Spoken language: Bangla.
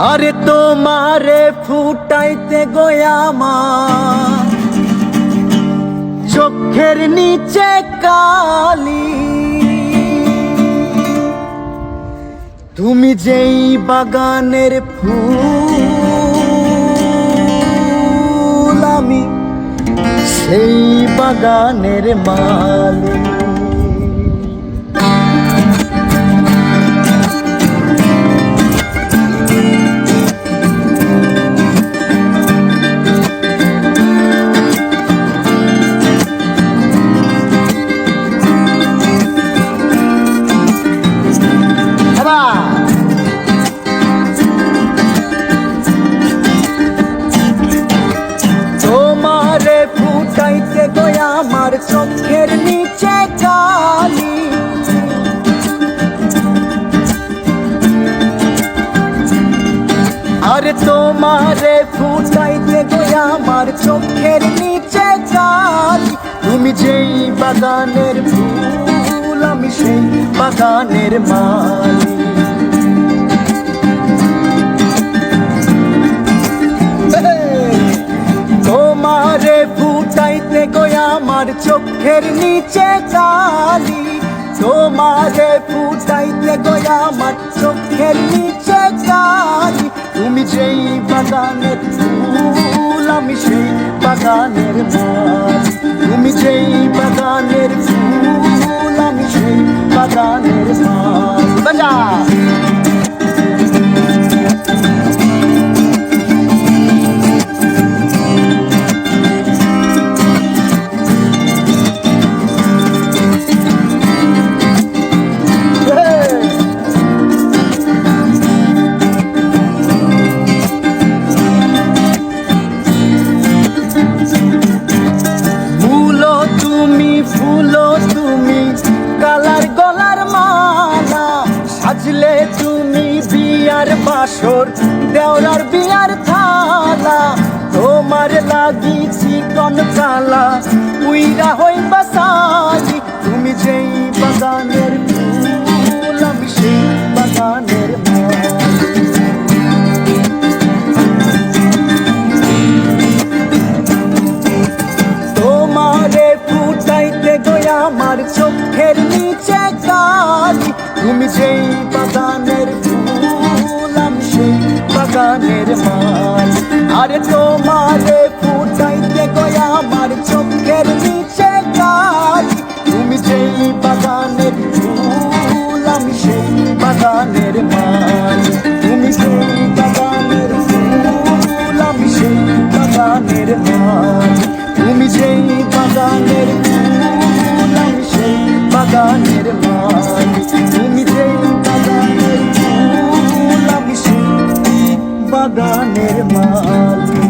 আরে তোমারে ফুটাইতে গোয়ামার চোখের নিচে কালি, তুমি যেই বাগানের ফুল আমি সেই বাগানের মালি। তোমারে ফুটাইতে গোয়ামার চোখের নিচে কালি, আরে তোমারে ফুটাইতে গোয়ামার চোখের নিচে কালি, তুমি যেই বাগানের ফুল আমি সেই বাগানের মালি। তোমারে ফুটাইতে গোয়ামার চোখের নিচে কালি, তোমারে ফুটাইতে গোয়ামার চোখের নিচে কালি, তুমি যেই বাগানের ফুল আমি সেই বাগানের মালি। তুমি যেই বাগানের ফুল আমি সেই বাগানের মালি। বাজা ফুলো তুমি কালার গলার মালা, সাজলে তুমি বিয়ার বাসর দেওরার বিয়ার থালা, তোমার লাগি চিকন কালা উইরা হইবা সালি, তুমি যেই বাগানের ফুল আমি সেই বাগানের মালি। তোমারে ফুটাইতে গোয়ামার চোখের নিচে কালি, তুমি যেই বাগানের ফুল আমি সেই বাগানের মালি। আরে তোমারে ফুটাইতে গোয়ামার চোখের নিচে কালি, তুমি যেই বাগানের ফুল আমি সেই বাগানের মালি। তুমি যেই বাগানের ফুল আমি সেই বাগানের মালি। তুমি যেই বাগানের ফুল আমি সেই বাগানের মালি। তুমি যেই বাগানের ফুল আমি সেই বাগানের মালি।